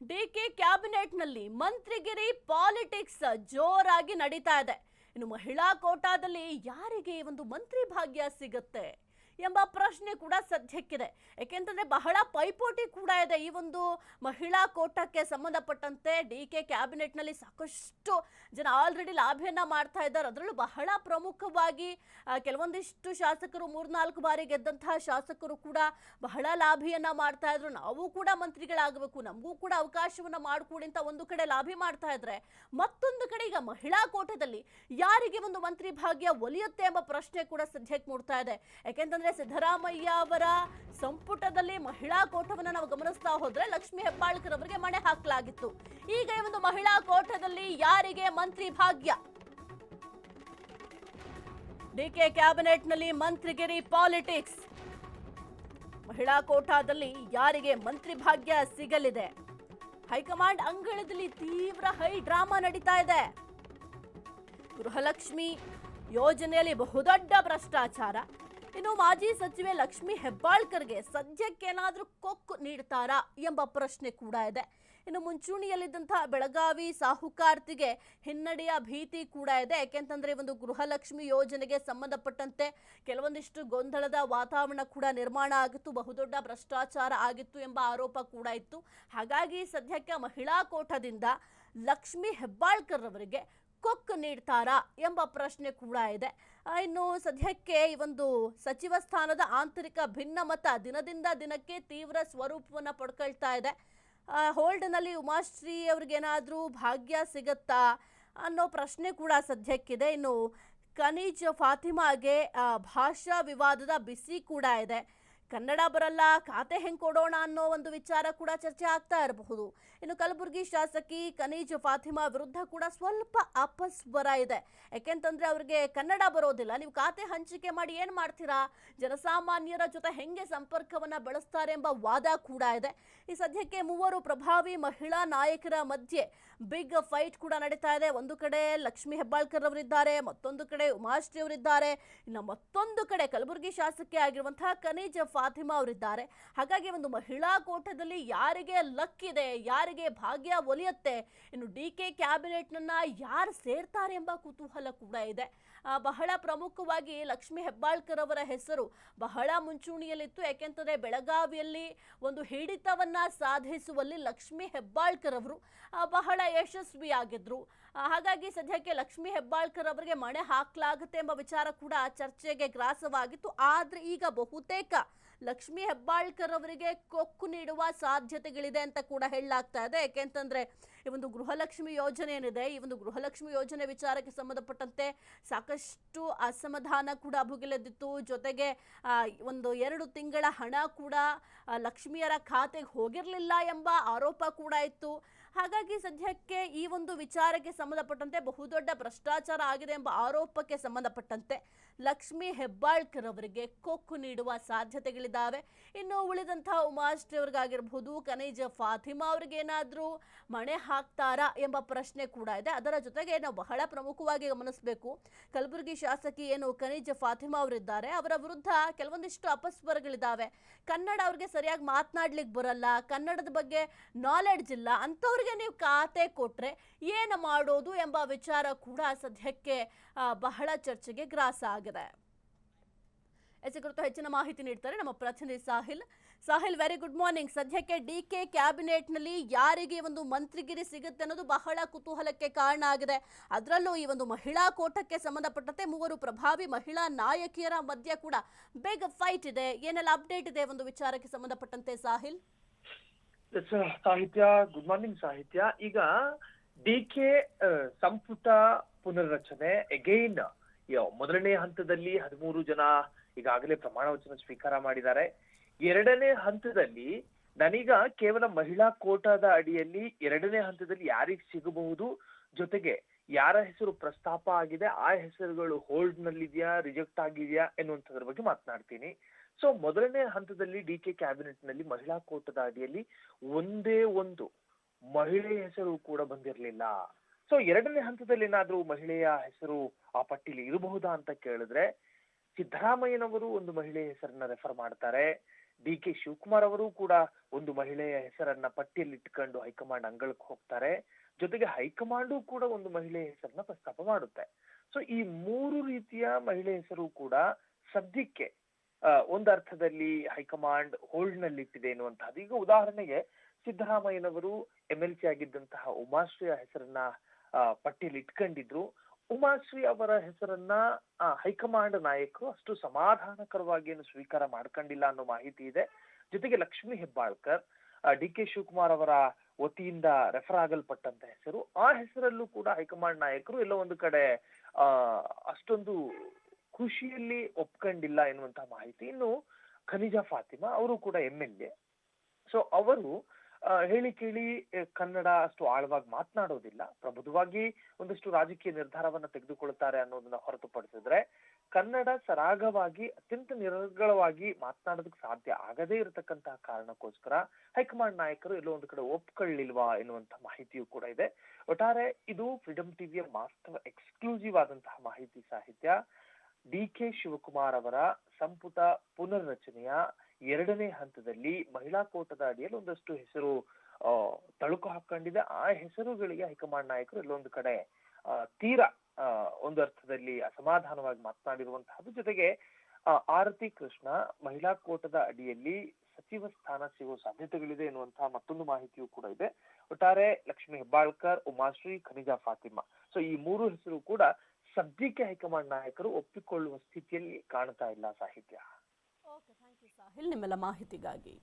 DK ಕ್ಯಾಬಿನೆಟ್ನಲ್ಲಿ ಮಂತ್ರಿಗಿರಿ politics ಜೋರಾಗಿ ನಡೀತಾ ಇದೆ. ಇನ್ನು ಮಹಿಳಾ ಕೋಟಾದಲ್ಲಿ ಯಾರಿಗೆ ಈ ಒಂದು ಮಂತ್ರಿ ಭಾಗ್ಯ ಸಿಗುತ್ತೆ ಎಂಬ ಪ್ರಶ್ನೆ ಕೂಡ ಸದ್ಯಕ್ಕಿದೆ. ಯಾಕೆಂತಂದ್ರೆ ಬಹಳ ಪೈಪೋಟಿ ಕೂಡ ಇದೆ ಈ ಒಂದು ಮಹಿಳಾ ಕೋಟಾಕ್ಕೆ ಸಂಬಂಧಪಟ್ಟಂತೆ. ಡಿಕೆ ಕ್ಯಾಬಿನೆಟ್ನಲ್ಲಿ ಸಾಕಷ್ಟು ಜನ ಆಲ್ರೆಡಿ ಲಾಭಿಯನ್ನ ಮಾಡ್ತಾ ಇದ್ದಾರೆ. ಅದರಲ್ಲೂ ಬಹಳ ಪ್ರಮುಖವಾಗಿ ಕೆಲವೊಂದಿಷ್ಟು ಶಾಸಕರು 3-4 ಬಾರಿ ಗೆದ್ದಂತಹ ಶಾಸಕರು ಕೂಡ ಬಹಳ ಲಾಭಿಯನ್ನ ಮಾಡ್ತಾ ಇದ್ರು. ನಾವು ಕೂಡ ಮಂತ್ರಿಗಳಾಗಬೇಕು, ನಮಗೂ ಕೂಡ ಅವಕಾಶವನ್ನ ಮಾಡಿಕೊಡಿ ಅಂತ ಒಂದು ಕಡೆ ಲಾಭಿ ಮಾಡ್ತಾ ಇದ್ರೆ, ಮತ್ತೊಂದು ಕಡೆ ಈಗ ಮಹಿಳಾ ಕೋಟಾದಲ್ಲಿ ಯಾರಿಗೆ ಒಂದು ಮಂತ್ರಿ ಭಾಗ್ಯ ಒಲಿಯುತ್ತೆ ಎಂಬ ಪ್ರಶ್ನೆ ಕೂಡ ಸದ್ಯಕ್ಕೆ ಮೂಡ್ತಾ ಇದೆ. ಯಾಕೆಂತಂದ್ರೆ ಸಿದ್ದರಾಮಯ್ಯ ಅವರ ಸಂಪುಟದಲ್ಲಿ ಮಹಿಳಾ ಕೋಟವನ್ನು ನಾವು ಗಮನಿಸ್ತಾ ಹೋದ್ರೆ ಲಕ್ಷ್ಮಿ ಹೆಬ್ಬಾಳ್ಕರ್ ಅವರಿಗೆ ಮಣೆ ಹಾಕಲಾಗಿತ್ತು. ಈಗ ಈ ಒಂದು ಮಹಿಳಾ ಕೋಟದಲ್ಲಿ ಯಾರಿಗೆ ಮಂತ್ರಿ ಭಾಗ್ಯ? ಡಿಕೆ ಕ್ಯಾಬಿನೆಟ್ನಲ್ಲಿ ಮಂತ್ರಿಗಿರಿ ಪಾಲಿಟಿಕ್ಸ್. ಮಹಿಳಾ ಕೋಟಾದಲ್ಲಿ ಯಾರಿಗೆ ಮಂತ್ರಿ ಭಾಗ್ಯ ಸಿಗಲಿದೆ? ಹೈಕಮಾಂಡ್ ಅಂಗಳದಲ್ಲಿ ತೀವ್ರ ಹೈ ಡ್ರಾಮಾ ನಡೀತಾ ಇದೆ. ಗೃಹಲಕ್ಷ್ಮಿ ಯೋಜನೆಯಲ್ಲಿ ಬಹುದೊಡ್ಡ ಭ್ರಷ್ಟಾಚಾರ. ಇನ್ನು ಮಾಜಿ ಸಚಿವೆ ಲಕ್ಷ್ಮಿ ಹೆಬ್ಬಾಳ್ಕರ್ಗೆ ಸದ್ಯಕ್ಕೇನಾದ್ರೂ ಕೊಕ್ಕು ನೀಡ್ತಾರಾ ಎಂಬ ಪ್ರಶ್ನೆ ಕೂಡ ಇದೆ. ಇನ್ನು ಮುಂಚೂಣಿಯಲ್ಲಿದ್ದಂತಹ ಬೆಳಗಾವಿ ಸಾಹುಕಾರ್ತಿಗೆ ಹಿನ್ನಡೆಯ ಭೀತಿ ಕೂಡ ಇದೆ. ಯಾಕೆಂತಂದ್ರೆ ಒಂದು ಗೃಹಲಕ್ಷ್ಮಿ ಯೋಜನೆಗೆ ಸಂಬಂಧಪಟ್ಟಂತೆ ಕೆಲವೊಂದಿಷ್ಟು ಗೊಂದಲದ ವಾತಾವರಣ ಕೂಡ ನಿರ್ಮಾಣ ಆಗಿತ್ತು, ಬಹುದೊಡ್ಡ ಭ್ರಷ್ಟಾಚಾರ ಆಗಿತ್ತು ಎಂಬ ಆರೋಪ ಕೂಡ ಇತ್ತು. ಹಾಗಾಗಿ ಸದ್ಯಕ್ಕೆ ಮಹಿಳಾ ಕೋಟಾದಿಂದ ಲಕ್ಷ್ಮಿ ಹೆಬ್ಬಾಳ್ಕರ್ ಅವರಿಗೆ ಕೊಕ್ಕು ನೀಡ್ತಾರಾ ಎಂಬ ಪ್ರಶ್ನೆ ಕೂಡ ಇದೆ. ಇನ್ನು ಸದ್ಯಕ್ಕೆ ಈ ಒಂದು ಸಚಿವ ಸ್ಥಾನದ ಆಂತರಿಕ ಭಿನ್ನಮತ ದಿನದಿಂದ ದಿನಕ್ಕೆ ತೀವ್ರ ಸ್ವರೂಪವನ್ನು ಪಡ್ಕೊಳ್ತಾ ಇದೆ. ಹೋಲ್ಡ್ನಲ್ಲಿ ಉಮಾಶ್ರೀ ಅವ್ರಿಗೇನಾದರೂ ಭಾಗ್ಯ ಸಿಗತ್ತಾ ಅನ್ನೋ ಪ್ರಶ್ನೆ ಕೂಡ ಸದ್ಯಕ್ಕಿದೆ. ಇನ್ನು ಕನೀಜ್ ಫಾತಿಮಾಗೆ ಭಾಷಾ ವಿವಾದದ ಬಿಸಿ ಕೂಡ ಇದೆ. ಕನ್ನಡ ಬರಲ್ಲ, ಖಾತೆ ಹೆಂಗೆ ಕೊಡೋಣ ಅನ್ನೋ ಒಂದು ವಿಚಾರ ಕೂಡ ಚರ್ಚೆ ಆಗ್ತಾ ಇರಬಹುದು. ಇನ್ನು ಕಲಬುರಗಿ ಶಾಸಕಿ ಕನೀಜ್ ಫಾತಿಮಾ ವಿರುದ್ಧ ಕೂಡ ಸ್ವಲ್ಪ ಅಪಸ್ವರ ಇದೆ. ಯಾಕೆಂತಂದ್ರೆ ಅವ್ರಿಗೆ ಕನ್ನಡ ಬರೋದಿಲ್ಲ, ನೀವು ಖಾತೆ ಹಂಚಿಕೆ ಮಾಡಿ ಏನು ಮಾಡ್ತೀರಾ, ಜನಸಾಮಾನ್ಯರ ಜೊತೆ ಹೆಂಗೆ ಸಂಪರ್ಕವನ್ನ ಬೆಳೆಸ್ತಾರೆ ಎಂಬ ವಾದ ಕೂಡ ಇದೆ. ಈ ಸದ್ಯಕ್ಕೆ ಮೂವರು ಪ್ರಭಾವಿ ಮಹಿಳಾ ನಾಯಕರ ಮಧ್ಯೆ ಬಿಗ್ ಫೈಟ್ ಕೂಡ ನಡೀತಾ ಇದೆ. ಒಂದು ಕಡೆ ಲಕ್ಷ್ಮಿ ಹೆಬ್ಬಾಳ್ಕರ್ ಅವರಿದ್ದಾರೆ, ಮತ್ತೊಂದು ಕಡೆ ಉಮಾಶ್ರೀ ಅವರಿದ್ದಾರೆ, ಇನ್ನು ಮತ್ತೊಂದು ಕಡೆ ಕಲಬುರಗಿ ಶಾಸಕಿ ಆಗಿರುವಂತಹ ಕನೀಜ್ ಫಾತಿಮಾ ಅವರಿದ್ದಾರೆ. ಹಾಗಾಗಿ ಒಂದು ಮಹಿಳಾ ಕೋಟಾದಲ್ಲಿ ಯಾರಿಗೆ ಲಕ್ ಇದೆ, ಯಾರಿಗೆ ಭಾಗ್ಯ ಒಲಿಯುತ್ತೆ, ಇನ್ನು ಡಿಕೆ ಕ್ಯಾಬಿನೆಟ್ನನ್ನ ಯಾರು ಸೇರ್ತಾರೆ ಎಂಬ ಕುತೂಹಲ ಕೂಡ ಇದೆ. ಬಹಳ ಪ್ರಮುಖವಾಗಿ ಲಕ್ಷ್ಮಿ ಹೆಬ್ಬಾಳ್ಕರ್ ಅವರ ಹೆಸರು ಬಹಳ ಮುಂಚೂಣಿಯಲ್ಲಿತ್ತು. ಯಾಕೆಂತಂದ್ರೆ ಬೆಳಗಾವಿಯಲ್ಲಿ ಒಂದು ಹಿಡಿತವನ್ನ ಸಾಧಿಸುವಲ್ಲಿ ಲಕ್ಷ್ಮಿ ಹೆಬ್ಬಾಳ್ಕರ್ ಅವರು ಬಹಳ ಯಶಸ್ವಿಯಾಗಿದ್ರು. ಹಾಗಾಗಿ ಸದ್ಯಕ್ಕೆ ಲಕ್ಷ್ಮಿ ಹೆಬ್ಬಾಳ್ಕರ್ ಅವರಿಗೆ ಮಣೆ ಹಾಕಲಾಗುತ್ತೆ ಎಂಬ ವಿಚಾರ ಕೂಡ ಚರ್ಚೆಗೆ ಗ್ರಾಸವಾಗಿತ್ತು. ಆದ್ರೆ ಈಗ ಬಹುತೇಕ ಲಕ್ಷ್ಮಿ ಹೆಬ್ಬಾಳ್ಕರ್ ಅವರಿಗೆ ಕೊಕ್ಕು ನೀಡುವ ಸಾಧ್ಯತೆಗಳಿದೆ ಅಂತ ಕೂಡ ಹೇಳಲಾಗ್ತಾ ಇದೆ. ಯಾಕೆಂತಂದ್ರೆ ಈ ಒಂದು ಗೃಹಲಕ್ಷ್ಮಿ ಯೋಜನೆ ಏನಿದೆ, ಈ ಒಂದು ಗೃಹಲಕ್ಷ್ಮಿ ಯೋಜನೆ ವಿಚಾರಕ್ಕೆ ಸಂಬಂಧಪಟ್ಟಂತೆ ಸಾಕಷ್ಟು ಅಸಮಾಧಾನ ಕೂಡ ಭುಗಿಲೆದ್ದಿತ್ತು. ಜೊತೆಗೆ ಒಂದು 2 ತಿಂಗಳ ಹಣ ಕೂಡ ಲಕ್ಷ್ಮಿಯರ ಖಾತೆಗೆ ಹೋಗಿರಲಿಲ್ಲ ಎಂಬ ಆರೋಪ ಕೂಡ ಇತ್ತು. ಹಾಗಾಗಿ ಸದ್ಯಕ್ಕೆ ಈ ಒಂದು ವಿಚಾರಕ್ಕೆ ಸಂಬಂಧಪಟ್ಟಂತೆ ಬಹುದೊಡ್ಡ ಭ್ರಷ್ಟಾಚಾರ ಆಗಿದೆ ಎಂಬ ಆರೋಪಕ್ಕೆ ಸಂಬಂಧಪಟ್ಟಂತೆ ಲಕ್ಷ್ಮಿ ಹೆಬ್ಬಾಳ್ಕರ್ ಅವರಿಗೆ ಕೊಕ್ಕು ನೀಡುವ ಸಾಧ್ಯತೆಗಳಿದ್ದಾವೆ. ಇನ್ನು ಉಳಿದಂತಹ ಉಮಾಶ್ರೀ ಅವ್ರಿಗಾಗಿರ್ಬೋದು, ಕನೀಜ್ ಫಾತಿಮಾ ಅವ್ರಿಗೇನಾದರೂ ಮಣೆ ಹಾಕ್ತಾರಾ ಎಂಬ ಪ್ರಶ್ನೆ ಕೂಡ ಇದೆ. ಅದರ ಜೊತೆಗೆ ನಾವು ಬಹಳ ಪ್ರಮುಖವಾಗಿ ಗಮನಿಸಬೇಕು, ಕಲಬುರಗಿ ಶಾಸಕಿ ಏನು ಕನೀಜ್ ಫಾತಿಮಾ ಅವರಿದ್ದಾರೆ, ಅವರ ವಿರುದ್ಧ ಕೆಲವೊಂದಿಷ್ಟು ಅಪಸ್ವರಗಳಿದ್ದಾವೆ. ಕನ್ನಡ ಅವ್ರಿಗೆ ಸರಿಯಾಗಿ ಮಾತನಾಡ್ಲಿಕ್ಕೆ ಬರಲ್ಲ, ಕನ್ನಡದ ಬಗ್ಗೆ ನಾಲೆಡ್ಜ್ ಇಲ್ಲ, ಅಂಥವ್ರಿಗೆ ನೀವು ಖಾತೆ ಕೊಟ್ರೆ ಏನು ಮಾಡೋದು ಎಂಬ ವಿಚಾರ ಕೂಡ ಸದ್ಯಕ್ಕೆ ಬಹಳ ಚರ್ಚೆಗೆ ಗ್ರಾಸ ಆಗಿದೆ. ಈ ಕುರಿತು ಹೆಚ್ಚಿನ ಮಾಹಿತಿ ನೀಡ್ತಾರೆ ನಮ್ಮ ಪ್ರತಿನಿಧಿ ಸಾಹಿಲ್. Very good morning. ಸದ್ಯಕ್ಕೆ ಡಿಕೆ ಕ್ಯಾಬಿನೆಟ್ನಲ್ಲಿ ಯಾರಿಗೆ ಒಂದು ಮಂತ್ರಿಗಿರಿ ಸಿಗುತ್ತೆ ಅನ್ನೋದು ಬಹಳ ಕುತೂಹಲಕ್ಕೆ ಕಾರಣ ಆಗಿದೆ. ಅದರಲ್ಲೂ ಈ ಒಂದು ಮಹಿಳಾ ಕೋಟಕ್ಕೆ ಸಂಬಂಧಪಟ್ಟಂತೆ ಮೂವರು ಪ್ರಭಾವಿ ಮಹಿಳಾ ನಾಯಕಿಯರ ಮಧ್ಯೆ ಕೂಡ ಬಿಗ್ ಫೈಟ್ ಇದೆ. ಏನೆಲ್ಲ ಅಪ್ಡೇಟ್ ಇದೆ ಒಂದು ವಿಚಾರಕ್ಕೆ ಸಂಬಂಧಪಟ್ಟಂತೆ ಸಾಹಿಲ್? ಸಾಹಿತ್ಯ, ಗುಡ್ ಮಾರ್ನಿಂಗ್ ಸಾಹಿತ್ಯ. ಈಗ ಡಿಕೆ ಸಂಪುಟ ಪುನರ್ರಚನೆ ಅಗೈನ್ ಮೊದಲನೇ ಹಂತದಲ್ಲಿ 13 ಜನ ಈಗಾಗಲೇ ಪ್ರಮಾಣ ವಚನ ಸ್ವೀಕಾರ ಮಾಡಿದ್ದಾರೆ. 2ನೇ ಹಂತದಲ್ಲಿ ನಾನೀಗ ಕೇವಲ ಮಹಿಳಾ ಕೋಟಾದ ಅಡಿಯಲ್ಲಿ 2ನೇ ಹಂತದಲ್ಲಿ ಯಾರಿಗೆ ಸಿಗಬಹುದು, ಜೊತೆಗೆ ಯಾರ ಹೆಸರು ಪ್ರಸ್ತಾಪ ಆಗಿದೆ, ಆ ಹೆಸರುಗಳು ಹೋಲ್ಡ್ ನಲ್ಲಿದೆಯಾ, ರಿಜೆಕ್ಟ್ ಆಗಿದೆಯಾ ಎನ್ನುವಂಥದ್ರ ಬಗ್ಗೆ ಮಾತನಾಡ್ತೀನಿ. ಸೊ ಮೊದಲನೇ ಹಂತದಲ್ಲಿ ಡಿಕೆ ಕ್ಯಾಬಿನೆಟ್ ನಲ್ಲಿ ಮಹಿಳಾ ಕೋಟದ ಅಡಿಯಲ್ಲಿ ಒಂದೇ ಒಂದು ಮಹಿಳೆಯ ಹೆಸರು ಕೂಡ ಬಂದಿರಲಿಲ್ಲ. ಸೊ 2ನೇ ಹಂತದಲ್ಲಿ ಏನಾದ್ರೂ ಮಹಿಳೆಯ ಹೆಸರು ಆ ಪಟ್ಟಿಲಿ ಇರಬಹುದಾ ಅಂತ ಕೇಳಿದ್ರೆ ಸಿದ್ದರಾಮಯ್ಯನವರು ಒಂದು ಮಹಿಳೆಯ ಹೆಸರನ್ನ ರೆಫರ್ ಮಾಡ್ತಾರೆ. ಡಿ.ಕೆ. ಶಿವಕುಮಾರ್ ಅವರು ಕೂಡ ಒಂದು ಮಹಿಳೆಯ ಹೆಸರನ್ನ ಪಟ್ಟಿಯಲ್ಲಿ ಇಟ್ಕೊಂಡು ಹೈಕಮಾಂಡ್ ಅಂಗಳಕ್ಕೆ ಹೋಗ್ತಾರೆ. ಜೊತೆಗೆ ಹೈಕಮಾಂಡು ಕೂಡ ಒಂದು ಮಹಿಳೆಯ ಹೆಸರನ್ನ ಪ್ರಸ್ತಾಪ ಮಾಡುತ್ತೆ. ಸೊ ಈ ಮೂರು ರೀತಿಯ ಮಹಿಳೆ ಹೆಸರು ಕೂಡ ಸದ್ಯಕ್ಕೆ ಒಂದರ್ಥದಲ್ಲಿ ಹೈಕಮಾಂಡ್ ಹೋಲ್ಡ್ ನಲ್ಲಿ ಇಟ್ಟಿದೆ ಎನ್ನುವಂತಹದ್ದು. ಈಗ ಉದಾಹರಣೆಗೆ ಸಿದ್ದರಾಮಯ್ಯನವರು MLC ಆಗಿದ್ದಂತಹ ಉಮಾಶ್ರೀಯ ಹೆಸರನ್ನ ಪಟ್ಟಿಯಲ್ಲಿ ಇಟ್ಕೊಂಡಿದ್ರು. ಉಮಾಶ್ರೀ ಅವರ ಹೆಸರನ್ನ ಹೈಕಮಾಂಡ್ ನಾಯಕರು ಅಷ್ಟು ಸಮಾಧಾನಕರವಾಗಿ ಏನು ಸ್ವೀಕಾರ ಮಾಡ್ಕೊಂಡಿಲ್ಲ ಅನ್ನೋ ಮಾಹಿತಿ ಇದೆ. ಜೊತೆಗೆ ಲಕ್ಷ್ಮೀ ಹೆಬ್ಬಾಳ್ಕರ್ ಡಿ.ಕೆ. ಶಿವಕುಮಾರ್ ಅವರ ವತಿಯಿಂದ ರೆಫರ್ ಆಗಲ್ಪಟ್ಟಂತ ಹೆಸರು, ಆ ಹೆಸರಲ್ಲೂ ಕೂಡ ಹೈಕಮಾಂಡ್ ನಾಯಕರು ಎಲ್ಲೋ ಒಂದು ಕಡೆ ಅಷ್ಟೊಂದು ಖುಷಿಯಲ್ಲಿ ಒಪ್ಕೊಂಡಿಲ್ಲ ಎನ್ನುವಂತಹ ಮಾಹಿತಿ. ಇನ್ನು ಖನಿಜಾ ಫಾತಿಮಾ ಅವರು ಕೂಡ MLA. ಸೊ ಅವರು ಹೇಳಿ ಕೇಳಿ ಕನ್ನಡ ಅಷ್ಟು ಆಳವಾಗಿ ಮಾತನಾಡೋದಿಲ್ಲ, ಪ್ರಬುದ್ಧವಾಗಿ ಒಂದಷ್ಟು ರಾಜಕೀಯ ನಿರ್ಧಾರವನ್ನ ತೆಗೆದುಕೊಳ್ತಾರೆ ಅನ್ನೋದನ್ನ ಹೊರತುಪಡಿಸಿದ್ರೆ ಕನ್ನಡ ಸರಾಗವಾಗಿ ಅತ್ಯಂತ ನಿರರ್ಗಳವಾಗಿ ಮಾತನಾಡೋದಕ್ಕೆ ಸಾಧ್ಯ ಆಗದೇ ಇರತಕ್ಕಂತಹ ಕಾರಣಕ್ಕೋಸ್ಕರ ಹೈಕಮಾಂಡ್ ನಾಯಕರು ಎಲ್ಲೋ ಒಂದು ಕಡೆ ಒಪ್ಕೊಳ್ಳಿಲ್ವಾ ಎನ್ನುವಂತ ಮಾಹಿತಿಯೂ ಕೂಡ ಇದೆ. ಒಟ್ಟಾರೆ ಇದು ಫ್ರೀಡಂ ಟಿವಿಯ ಮಾಸ್ಟರ್ ಎಕ್ಸ್ಕ್ಲೂಸಿವ್ ಆದಂತಹ ಮಾಹಿತಿ ಸಾಹಿತ್ಯ. ಡಿ.ಕೆ. ಶಿವಕುಮಾರ್ ಅವರ ಸಂಪುಟ ಪುನರ್ರಚನೆಯ 2ನೇ ಹಂತದಲ್ಲಿ ಮಹಿಳಾ ಕೋಟದ ಅಡಿಯಲ್ಲಿ ಒಂದಷ್ಟು ಹೆಸರು ತಳುಕು ಹಾಕೊಂಡಿದೆ. ಆ ಹೆಸರುಗಳಿಗೆ ಹೈಕಮಾಂಡ್ ನಾಯಕರು ಎಲ್ಲೊಂದು ಕಡೆ ತೀರಾ ಒಂದು ಅರ್ಥದಲ್ಲಿ ಅಸಮಾಧಾನವಾಗಿ ಮಾತನಾಡಿರುವಂತಹದ್ದು. ಜೊತೆಗೆ ಆರತಿ ಕೃಷ್ಣ ಮಹಿಳಾ ಕೋಟದ ಅಡಿಯಲ್ಲಿ ಸಚಿವ ಸ್ಥಾನ ಸಿಗುವ ಸಾಧ್ಯತೆಗಳಿದೆ ಎನ್ನುವಂತಹ ಮತ್ತೊಂದು ಮಾಹಿತಿಯೂ ಕೂಡ ಇದೆ. ಒಟ್ಟಾರೆ ಲಕ್ಷ್ಮೀ ಹೆಬ್ಬಾಳ್ಕರ್, ಉಮಾಶ್ರೀ, ಖನಿಜಾ ಫಾತಿಮಾ, ಸೊ ಈ ಮೂರು ಹೆಸರು ಕೂಡ ಸದ್ಯಕ್ಕೆ ಹೈಕಮಾಂಡ್ ನಾಯಕರು ಒಪ್ಪಿಕೊಳ್ಳುವ ಸ್ಥಿತಿಯಲ್ಲಿ ಕಾಣ್ತಾ ಇಲ್ಲ ಸಾಹಿತ್ಯ. ಓಕೆ, ಥ್ಯಾಂಕ್ ಯು ಸಾಹಿಲ್ ನಿಮ್ಮೆಲ್ಲ ಮಾಹಿತಿಗಾಗಿ.